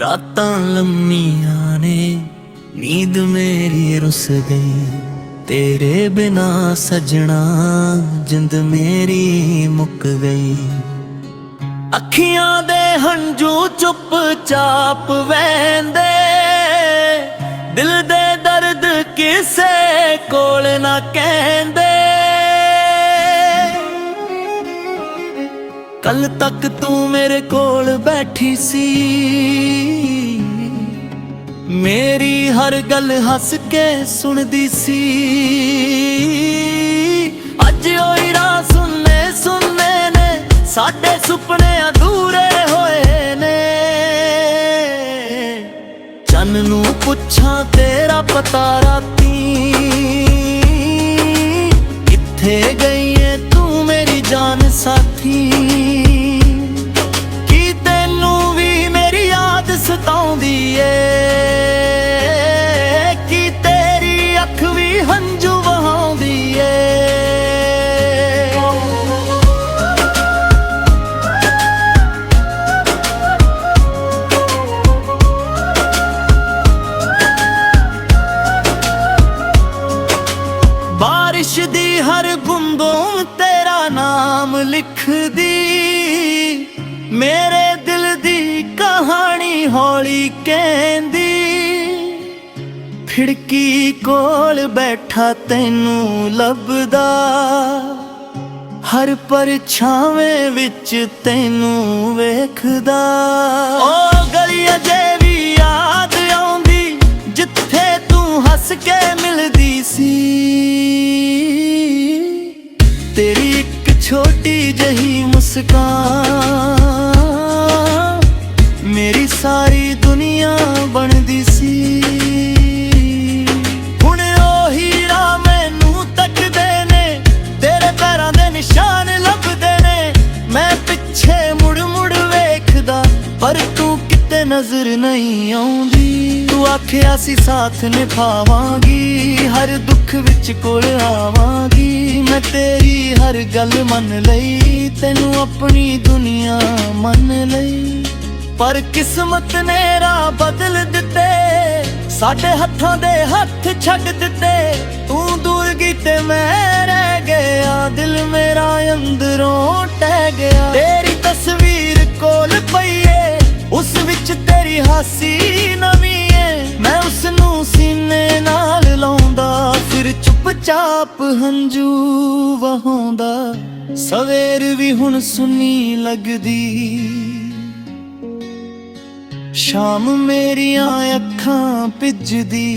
रातां लम्मियां ने नींद मेरी रुस गई, तेरे बिना सजना जिंद मेरी मुक गई। अखियां दे हंझू चुप चाप वहंदे, दिल दे दर्द किसे कोल ना कहंदे। कल तक तू मेरे कोल बैठी सी, मेरी हर गल हस के सुनदी सी। अज ओई रात सुनने सुनने ने साडे सुपने अधूरे होए ने। चन्न नू पुछां तेरा पता राती, किथे गई है तू मेरी जान साथी। की तेनू भी मेरी याद सताउंदी ए, की तेरी अख भी हंझू वहाउंदी ए। बारिश दी हर बूंदों तेरा नाम लिख दी, मेरे दिल दी कहानी हौली कहंदी। खिड़की कोल बैठा तैनू लभदा, हर परछावें विच तैनू वेखदा। ओ गली अजे भी याद आउंदी, जिथे तू हस के मिलदी सी। तेरी एक छोटी जही मुस्कान मेरी सारी दुनिया बनदी सी। हुण ओही राह मैनू तकदे ने, तेरे पैरां दे निशान लभदे ने। मैं पिछे मुड़ मुड़ वेखदा, पर तू किते नजर नहीं आउंदी। तू आखिया सी साथ निभावांगी, हर दुख विच कोल आवांगी। मैं तेरी हर गल मन लई, तैनू अपनी दुनिया मन लई। पर किस्मत ने राह बदल दिते, साडे हत्थां दे हत्थ छड्ड दिते। तू दूर गई ते मैं रह गया, दिल मेरा अंदरों टह गया। तेरी तस्वीर कोल पई ऐ, उस विच तेरी हासी नवीं ऐ। मैं उसनू सीने नाल लाउंदा, फिर चुपचाप हंझू वहाउंदा। सवेर भी हुण सुनी लगदी, शाम मेरियां अखां भिजदी।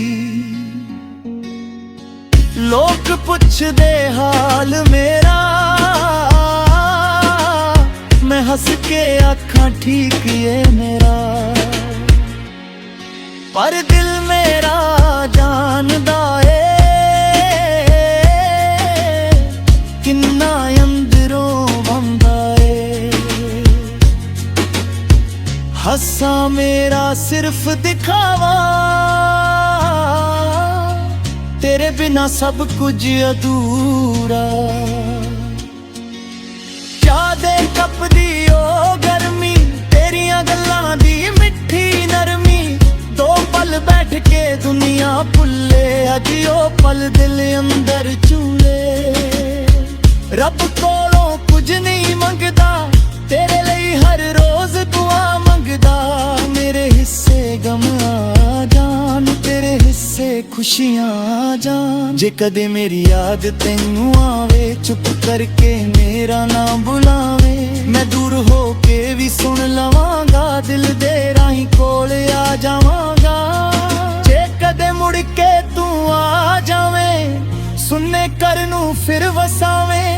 लोग पुछदे हाल मेरा, मैं हस के आखां ठीक है मेरा। पर दिल मेरा जानदा ए, किन्ना अंदरों बंदा ए। हस्सा मेरा सिर्फ दिखावा, तेरे बिना सब कुछ अधूरा। चाह दे कप दी ओ गर्मी, तेरियां गल्लां दी मिठी नरमी। दो पल बैठ के दुनिया भुले, अज ओ पल दिल अंदर चूले। रब कोलों कुछ नहीं मंगदा, तेरे लिए हर रोज दुआ मंगदा। मेरे हिस्से गम आ जान, तेरे हिस्से खुशियां आ जान। जे कदे मेरी याद तैनू आवे, चुप करके मेरा नाम बुलावे। मैं दूर हो के भी सुन लवांगा, दिल दे राही कोल आ जावांगा। जे कदे मुड़ के तू आ जावें, सुनने कर नू फिर वसावें।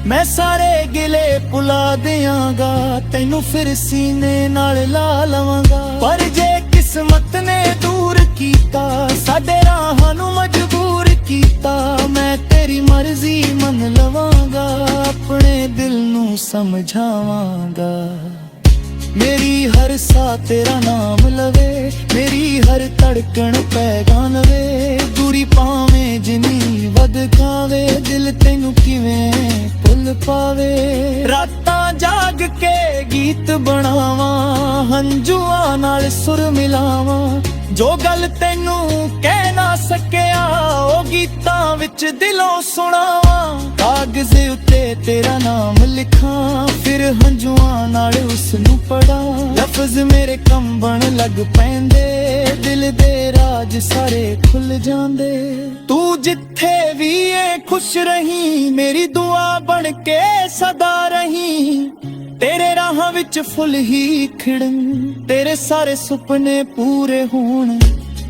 मैं सारे गिले भुला दियांगा, तैनू फिर सीने नाल ला लवांगा। पर जे किस्मत ने दूर कीता, साडे राहां नू मजबूर कीता। मैं तेरी मर्जी मन लवांगा, अपने दिल नू समझावांगा। मेरी हर सा तेरा नाम लवे, मेरी हर धड़कन पैगान वे। दूरी पावें जिनी वध खावे, दिल तैनू किवें भुल पावे। रातां ਜਾਗ ਕੇ ਗੀਤ ਬਣਾਵਾਂ, ਹੰਝੂਆਂ ਨਾਲ ਸੁਰ ਮਿਲਾਵਾਂ। ਜੋ ਗੱਲ ਤੈਨੂੰ ਕਹਿ ਨਾ ਸਕਿਆ ਉਹ ਗੀਤਾਂ ਵਿੱਚ ਦਿਲੋਂ ਸੁਣਾਵਾਂ। ਕਾਗਜ਼ ਉੱਤੇ ਤੇਰਾ ਨਾਮ ਲਿਖਾਂ, ਫਿਰ ਹੰਝੂਆਂ ਨਾਲ ਉਸ ਨੂੰ ਪੜਾਂ। ਲਫ਼ਜ਼ ਮੇਰੇ ਕੰਬਣ ਲੱਗ ਪੈਂਦੇ, ਦਿਲ ਦੇ ਰਾਜ ਸਾਰੇ ਖੁੱਲ ਜਾਂਦੇ। ਤੂੰ ਜਿੱਥੇ ਵੀ ਏ ਖੁਸ਼ ਰਹੀਂ, ਮੇਰੀ ਦੁਆ ਬਣ ਕੇ ਸਦਾ ਰਹੀਂ। ਤੇਰੇ ਰਾਹਾਂ ਵਿੱਚ ਫੁੱਲ ਹੀ ਖਿੜਨ, ਤੇਰੇ ਸਾਰੇ ਸੁਪਨੇ ਪੂਰੇ ਹੋਣ।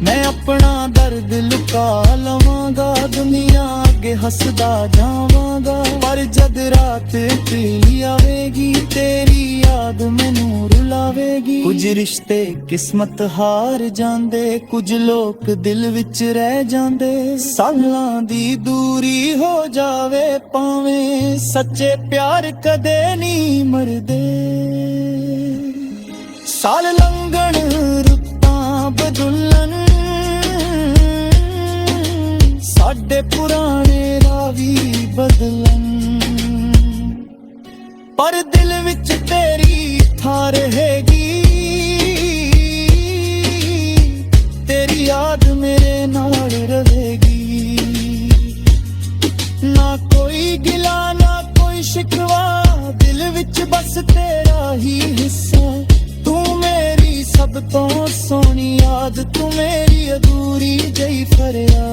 ਮੈਂ ਆਪਣਾ ਦਰਦ ਲੁਕਾ ਲਵਾਂਗਾ, ਦੁਨੀਆ ਅੱਗੇ ਹੱਸਦਾ ਜਾਵਾਂਗਾ। ਪਰ ਜਦ ਰਾਤ ਢਲੀ ਆਵੇਗੀ, ਤੇਰੀ ਯਾਦ ਮੈਨੂੰ ਰੁਲਾਵੇਗੀ। ਕੁਝ ਰਿਸ਼ਤੇ ਕਿਸਮਤ ਹਾਰ ਜਾਂਦੇ, ਕੁਝ ਲੋਕ ਦਿਲ ਵਿੱਚ ਰਹਿ ਜਾਂਦੇ। ਸਾਲਾਂ ਦੀ ਦੂਰੀ ਹੋ ਜਾਵੇ ਭਾਵੇਂ, ਸੱਚੇ ਪਿਆਰ ਕਦੇ ਨਹੀਂ ਮਰਦੇ। ਸਾਲ ਲੰਘਣ ਰੁੱਤਾਂ ਬਦਲਣ, ਸਾਡੇ ਪੁਰਾਣੇ ਰਾਹ ਵੀ ਬਦਲਣ। ਪਰ ਦਿਲ ਵਿੱਚ ਤੇਰੀ ਥਾਂ ਰਹੇਗੀ, ਤੇਰੀ ਯਾਦ ਮੇਰੇ ਨਾਲ ਰਹੇਗੀ। ਨਾ ਕੋਈ ਗਿਲਾ ਨਾ ਕੋਈ ਸ਼ਿਕਵਾ, ਦਿਲ ਵਿੱਚ ਬਸ ਤੇਰਾ ਹੀ ਹਿੱਸਾ। ਤੂੰ ਮੇਰੀ ਸਭ ਤੋਂ ਸੋਹਣੀ ਯਾਦ, ਤੂੰ ਮੇਰੀ ਅਧੂਰੀ ਜਿਹੀ ਫਰਿਆਦ।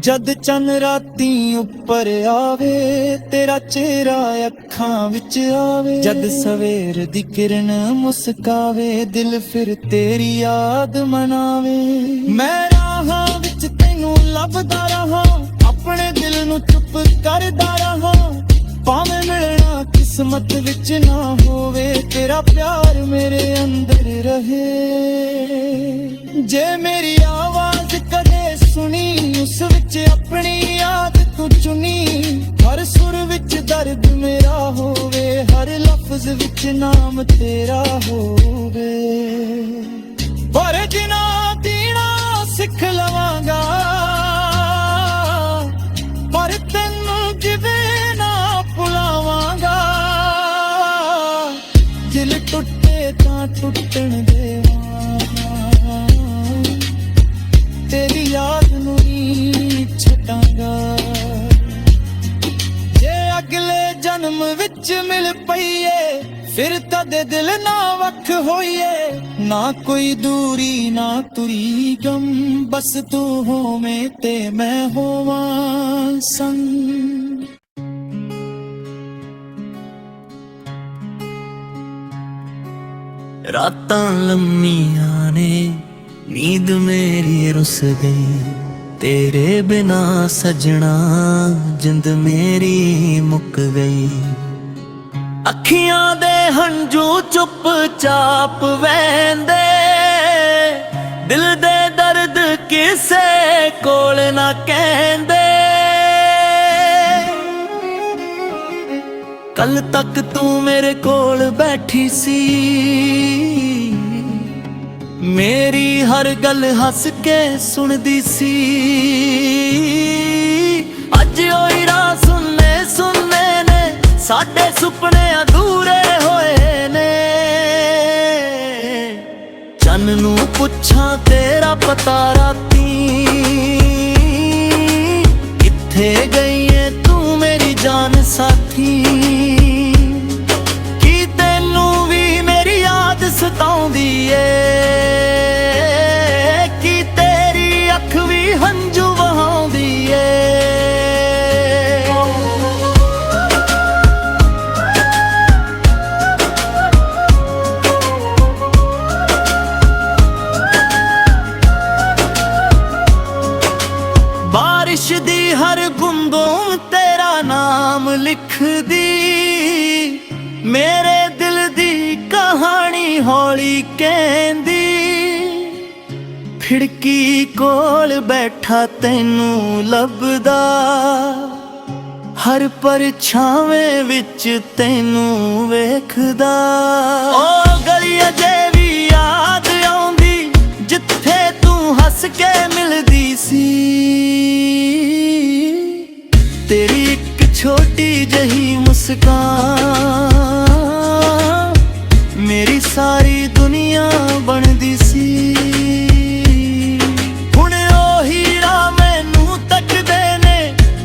ਜਦ ਚੰਨ ਰਾਤੀਂ ਉੱਪਰ ਆਵੇ, ਤੇਰਾ ਚਿਹਰਾ ਅੱਖਾਂ ਵਿੱਚ ਆਵੇ। ਜਦ ਸਵੇਰ ਦੀ ਕਿਰਨ ਮੁਸਕਾਵੇ, ਦਿਲ ਫਿਰ ਤੇਰੀ ਯਾਦ ਮਨਾਵੇ। ਮੈਂ ਰਾਹਾਂ ਵਿੱਚ ਤੈਨੂੰ ਲੱਭਦਾ ਰਹਾ, ਆਪਣੇ ਦਿਲ ਨੂੰ ਚੁੱਪ ਕਰਦਾ ਰਹਾ। ਭਾਵੇਂ ਮਿਲਣਾ ਕਿਸਮਤ ਵਿੱਚ ਨਾ ਹੋਵੇ, ਤੇਰਾ ਪਿਆਰ ਮੇਰੇ ਅੰਦਰ ਰਹੇ। ਜੇ ਮੇਰੀ ਆਵਾਜ਼ ਕਦੇ ਸੁਣੀ, ਉਸ ਵਿੱਚ ਆਪਣੀ ਯਾਦ ਤੂੰ ਚੁਣੀ। ਹਰ ਸੁਰ ਵਿੱਚ ਦਰਦ ਮੇਰਾ ਹੋਵੇ, ਹਰ ਲਫ਼ਜ਼ ਵਿੱਚ ਨਾਮ ਤੇਰਾ ਹੋਵੇ। ਪਰ ਜਿਨਾ ਦੀਨਾ ਸਿੱਖ ਲਵਾਂਗਾ, ਪਰ ਤੈਨੂੰ ਜਿਵੇਂ ਨਾ ਭੁਲਾਵਾਂਗਾ। ਦਿਲ ਟੁੱਟੇ ਤਾਂ ਟੁੱਟਣ ਦੇਵਾਂ, ਤੇਰੀ ਯਾਦ ਨੂੰ ਨਹੀਂ ਛੱਡਾਂਗਾ। ਜੇ ਅਗਲੇ ਜਨਮ ਵਿੱਚ ਮਿਲ ਪਈਏ, ਫਿਰ ਤਦੇ ਦਿਲ ਨਾ ਵੱਖ ਹੋਈਏ। ਨਾ ਕੋਈ ਦੂਰੀ ਨਾ ਤੁਰੀ ਗਮ, ਬਸ ਤੂੰ ਹੋਵੇਂ ਤੇ ਮੈਂ ਹੋਵਾਂ ਸੰਗ। ਰਾਤਾਂ ਲੰਮੀਆਂ ਨੇ, ਨੀਂਦ ਮੇਰੀ ਰੁੱਸ ਗਈ। ਤੇਰੇ ਬਿਨਾ ਸਜਣਾ ਜਿੰਦ ਮੇਰੀ ਮੁੱਕ ਗਈ। ਅੱਖੀਆਂ ਦੇ ਹੰਝੂ ਚੁੱਪ ਚਾਪ ਵਹਿੰਦੇ, ਦਿਲ ਦੇ ਦਰਦ ਕਿਸੇ ਕੋਲ ਨਾ ਕਹਿੰਦੇ। ਕੱਲ ਤੱਕ ਤੂੰ ਮੇਰੇ ਕੋਲ ਬੈਠੀ ਸੀ, ਮੇਰੀ ਹਰ ਗੱਲ ਹੱਸ ਕੇ ਸੁਣਦੀ ਸੀ। ਅੱਜ ਉਹੀ ਰਾਹ ਸੁੰਨੇ ਸੁੰਨੇ ਨੇ, ਸਾਡੇ ਸੁਪਨੇ ਅਧੂਰੇ ਹੋਏ ਨੇ। ਚੰਨ ਨੂੰ ਪੁੱਛਾਂ ਤੇਰਾ ਪਤਾ ਰਾਤੀਂ, ਕਿੱਥੇ ਗਈ ਏ ਤੂੰ ਮੇਰੀ ਜਾਨ ਸਾਥੀ। ਕੀ ਤੈਨੂੰ ਵੀ ਮੇਰੀ ਯਾਦ ਸਤਾਉਂਦੀ ਏ, ਕੀ ਤੇਰੀ ਅੱਖ ਵੀ ਹੰਝੂ ਵਹਾਉਂਦੀ ਏ। ਬਾਰਿਸ਼ ਦੀ ਹਰ ਬੂੰਦੋਂ ਤੇਰਾ ਨਾਮ ਲਿਖਦੀ, ਮੇਰੇ ਦਿਲ ਦੀ ਕਹਾਣੀ ਹੌਲੀ ਕਹਿੰਦੀ। ਖਿੜਕੀ ਕੋਲ ਬੈਠਾ ਤੈਨੂੰ ਲੱਭਦਾ, ਹਰ ਪਰਛਾਵੇਂ ਵਿੱਚ ਤੈਨੂੰ ਵੇਖਦਾ। ਓ ਗਲੀ ਅਜੇ ਵੀ ਯਾਦ ਆਉਂਦੀ, ਜਿੱਥੇ ਤੂੰ ਹੱਸ ਕੇ ਮਿਲਦੀ ਸੀ। ਤੇਰੀ ਇੱਕ ਛੋਟੀ ਜਹੀ ਮੁਸਕਾਨ ਮੇਰੀ ਸਾਰੀ ਦੁਨੀਆ ਬਣਦੀ ਸੀ। ਹੁਣ ਉਹ ਹੀਰਾ ਮੈਨੂੰ ਤੱਕਦੇ ਨੇ,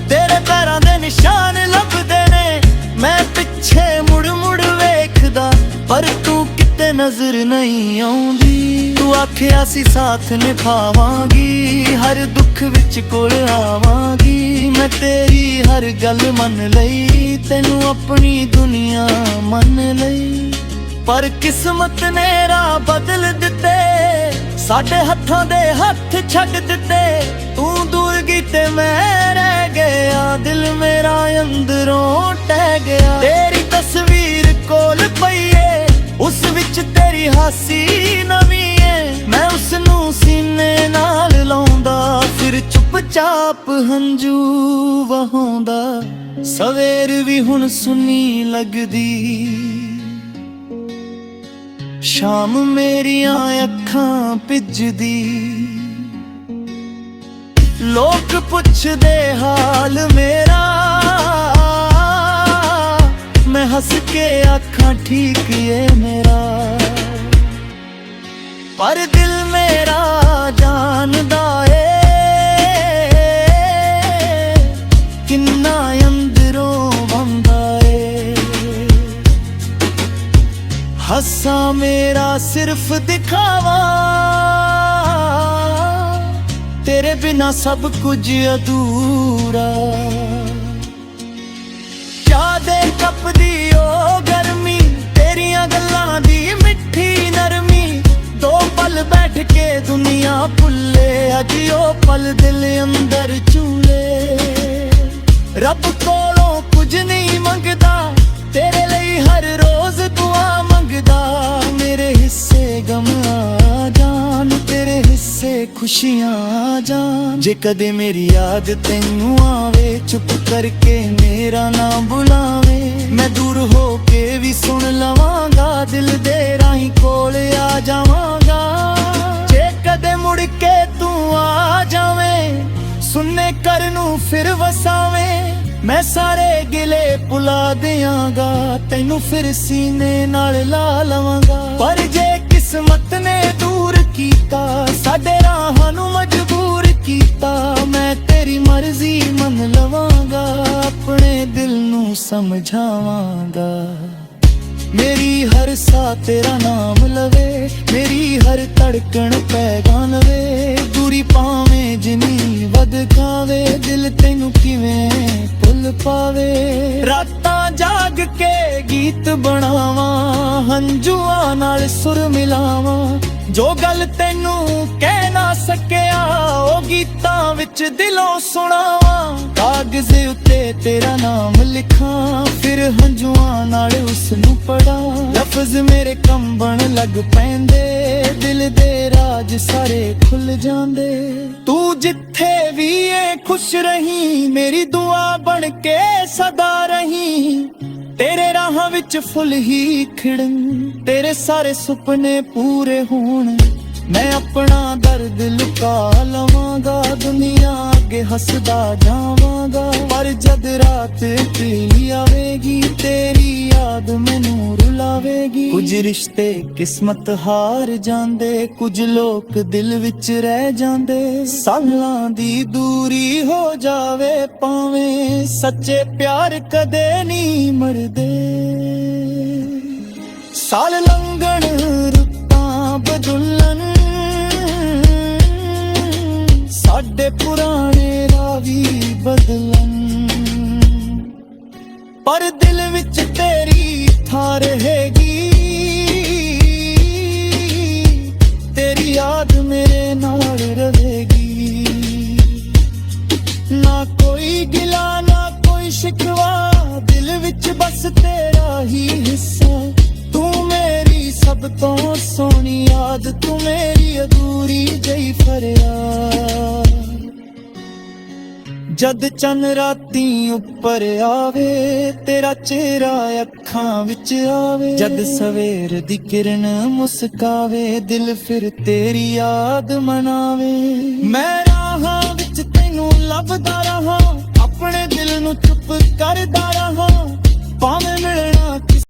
ਤੇਰੇ ਪੈਰਾਂ ਦੇ ਨਿਸ਼ਾਨ ਲੱਭਦੇ ਨੇ। ਮੈਂ ਪਿੱਛੇ ਮੁੜ ਮੁੜ ਵੇਖਦਾ ਪਰ ਤੂੰ ਕਿਤੇ ਨਜ਼ਰ ਨਹੀਂ ਆਉਂਦੀ। ਤੂੰ ਆਖਿਆ ਸੀ ਸਾਥ ਨਿਭਾਵਾਂਗੀ, ਹਰ ਦੁੱਖ ਵਿੱਚ ਕੋਲ ਆਵਾਂਗੀ। ਮੈਂ ਤੇਰੀ ਹਰ ਗੱਲ ਮੰਨ ਲਈ, ਤੈਨੂੰ ਆਪਣੀ ਦੁਨੀਆ ਮੰਨ ਲਈ। ਪਰ ਕਿਸਮਤ ਨੇ ਰਾਹ ਬਦਲ ਦਿੱਤੇ, ਸਾਡੇ ਹੱਥਾਂ ਦੇ ਹੱਥ ਛੱਡ ਦਿੱਤੇ। ਤੂੰ ਦੂਰ ਗਈ ਤੇ ਮੈਂ ਰਹਿ ਗਿਆ, ਦਿਲ ਮੇਰਾ ਅੰਦਰੋਂ ਟਹਿ ਗਿਆ। ਤੇਰੀ ਤਸਵੀਰ ਕੋਲ ਪਈ ਏ, ਉਸ ਵਿੱਚ ਤੇਰੀ ਹਾਸੀ ਨਵੀਂ ਏ। ਮੈਂ ਉਸ ਨੂੰ ਸੀਨੇ ਨਾਲ ਲਾਉਂਦਾ, ਫਿਰ ਚੁੱਪਚਾਪ ਹੰਝੂ ਵਹਾਉਂਦਾ। ਸਵੇਰ ਵੀ ਹੁਣ ਸੁੰਨੀ ਲੱਗਦੀ, ਸ਼ਾਮ ਮੇਰੀਆਂ ਅੱਖਾਂ ਭਿੱਜਦੀ। ਲੋਕ ਪੁੱਛਦੇ ਹਾਲ ਮੇਰਾ, ਮੈਂ ਹੱਸ ਕੇ ਆਖਾਂ ਠੀਕ ਏ ਮੇਰਾ। ਪਰ ਦਿਲ ਮੇਰਾ ਜਾਣਦਾ ਏ ਕਿੰਨਾ ਅੰਦਰੋਂ ਵੰਦਾ ਏ। ਹੱਸਾਂ ਮੇਰਾ ਸਿਰਫ ਦਿਖਾਵਾ, ਤੇਰੇ ਬਿਨਾ ਸਭ ਕੁਝ ਅਧੂਰਾ। ਚਾਹ ਦੇ ਕੱਪ ਦੀ ਓ ਗਰਮੀ, ਤੇਰੀਆਂ ਗੱਲਾਂ ਦੀ ਮਿੱਠੀ ਨਰਮੀ। ਦੋ ਪਲ ਬੈਠ ਕੇ ਦੁਨੀਆ ਭੁੱਲੇ, ਅੱਜ ਉਹ ਪਲ ਦਿਲ ਅੰਦਰ ਝੂਲੇ। ਰੱਬ ਕੋਲੋਂ ਕੁਝ ਨਹੀਂ ਮੰਗਦਾ, ਤੇਰੇ ਲਈ ਹਰ ਰੋਜ਼ ਦੁਆ ਮੰਗਦਾ। ਮੇਰੇ ਹਿੱਸੇ ਗਮ ਆ ਜਾਣ, ਤੇਰੇ ਹਿੱਸੇ ਖੁਸ਼ੀਆਂ ਆ ਜਾਣ। ਜੇ ਕਦੇ ਮੇਰੀ ਯਾਦ ਤੈਨੂੰ ਆਵੇ, ਚੁੱਪ ਕਰਕੇ ਮੇਰਾ ਨਾਮ ਬੁਲਾਵੇ। ਮੈਂ ਦੂਰ ਹੋ ਕੇ ਵੀ ਸੁਣ ਲਵਾਂਗਾ, ਦਿਲ ਦੇ ਰਾਹੀਂ ਕੋਲ ਆ ਜਾਵਾਂਗਾ। ਜੇ ਕਦੇ ਮੁੜ ਕੇ ਤੂੰ ਆ ਜਾਵੇਂ, ਸੁਣਨੇ ਘਰ ਨੂੰ ਫਿਰ ਵਸਾਵੇਂ। ਮੈਂ ਸਾਰੇ ਗਿਲੇ ਭੁਲਾ ਦਿਆਂਗਾ, ਤੈਨੂੰ ਫਿਰ ਸੀਨੇ ਨਾਲ ਲਾ ਲਵਾਂਗਾ। ਪਰ ਜੇ ਕਿਸਮਤ ਨੇ ਦੂਰ ਕੀਤਾ, ਸਾਡੇ ਰਾਹਾਂ ਨੂੰ ਮਜਬੂਰ ਕੀਤਾ। ਮੈਂ ਤੇਰੀ ਮਰਜ਼ੀ ਮੰਨ ਲਵਾਂਗਾ, ਆਪਣੇ ਦਿਲ ਨੂੰ ਸਮਝਾਵਾਂਗਾ। ਮੇਰੀ ਹਰ ਸਾਹ ਤੇਰਾ ਨਾਮ ਲਵੇ, ਮੇਰੀ ਹਰ ਧੜਕਣ ਪੈਗਾਨ ਵੇ। ਦੂਰੀ ਪਾਵੇਂ ਜਿੰਨੀ ਵਧ ਖਾਵੇ, ਦਿਲ ਤੈਨੂੰ ਕਿਵੇਂ ਭੁੱਲ ਪਾਵੇ। ਰਾਤਾਂ ਜਾਗ ਕੇ ਗੀਤ ਬਣਾਵਾਂ, ਹੰਝੂਆਂ ਨਾਲ ਸੁਰ ਮਿਲਾਵਾਂ। ਜੋ ਗੱਲ ਤੈਨੂੰ ਕਹਿ ਨਾ ਸਕਿਆ, ਉਹ ਗੀਤਾਂ ਵਿੱਚ ਦਿਲੋਂ ਸੁਣਾਵਾਂ। ਕਾਗਜ਼ ਉੱਤੇ ਤੇਰਾ ਨਾਮ ਲਿਖਾਂ, ਫਿਰ ਹੰਝੂਆਂ ਨਾਲ ਉਸ ਨੂੰ ਪੜਾਂ। ਲਫ਼ਜ਼ ਮੇਰੇ ਕੰਬਣ ਲੱਗ ਪੈਂਦੇ, ਦਿਲ ਦੇ ਰਾਜ ਸਾਰੇ ਖੁੱਲ ਜਾਂਦੇ। ਤੂੰ ਜਿੱਥੇ ਵੀ ਏ ਖੁਸ਼ ਰਹੀਂ, ਮੇਰੀ ਦੁਆ ਬਣ ਕੇ ਸਦਾ ਰਹੀਂ। ਤੇਰੇ ਰਾਹਾਂ ਵਿੱਚ ਫੁੱਲ ਹੀ ਖਿੜਨ, ਤੇਰੇ ਸਾਰੇ ਸੁਪਨੇ ਪੂਰੇ ਹੋਣ। ਮੈਂ ਆਪਣਾ ਦਰਦ ਲੁਕਾ ਲਵਾਂਗਾ, ਦੁਨੀਆ ਅੱਗੇ ਹੱਸਦਾ ਜਾਵਾਂਗਾ। ਪਰ ਜਦ ਰਾਤ ਢਲੀ ਆਵੇਗੀ, ਤੇਰੀ ਯਾਦ ਮੈਨੂੰ ਰੁਲਾਵੇਗੀ। ਕੁਝ ਰਿਸ਼ਤੇ ਕਿਸਮਤ ਹਾਰ ਜਾਂਦੇ, ਕੁਝ ਲੋਕ ਦਿਲ ਵਿੱਚ ਰਹਿ ਜਾਂਦੇ। ਸਾਲਾਂ ਦੀ ਦੂਰੀ ਹੋ ਜਾਵੇ ਭਾਵੇਂ, ਸੱਚੇ ਪਿਆਰ ਕਦੇ ਨਹੀਂ ਮਰਦੇ। ਸਾਲ ਲੰਘਣ ਰੁੱਤਾਂ ਬਦਲਣ, ਸਾਡੇ ਪੁਰਾਣੇ ਰਾਹ ਵੀ ਬਦਲਣ। ਪਰ ਦਿਲ ਵਿੱਚ ਤੇਰੀ ਥਾਂ ਰਹੇਗੀ, ਤੇਰੀ ਯਾਦ ਮੇਰੇ ਨਾਲ ਰਹੇਗੀ। ਨਾ ਕੋਈ ਗਿਲਾ ਨਾ ਕੋਈ ਸ਼ਿਕਵਾ, ਦਿਲ ਵਿੱਚ ਬਸ ਤੇਰਾ ਹੀ ਹਿੱਸਾ। ਤੂੰ ਮੇਰੀ ਸਭ ਤੋਂ ਸੋਹਣੀ ਯਾਦ, ਤੂੰ ਮੇਰੀ ਅਧੂਰੀ ਜਿਹੀ ਫਰਿਆਦ। ਜਦ ਚੰਨ ਰਾਤੀ ਉੱਪਰ ਆਵੇ, ਤੇਰਾ ਚਿਹਰਾ ਅੱਖਾਂ ਵਿੱਚ ਆਵੇ। ਜਦ ਸਵੇਰ ਦੀ ਕਿਰਨ ਮੁਸਕਾਵੇ, ਦਿਲ ਫਿਰ ਤੇਰੀ ਯਾਦ ਮਨਾਵੇ। ਮੈਂ ਰਾਹਾਂ ਵਿੱਚ ਤੈਨੂੰ ਲੱਭਦਾ ਰਹਾ, ਆਪਣੇ ਦਿਲ ਨੂੰ ਚੁੱਪ ਕਰਦਾ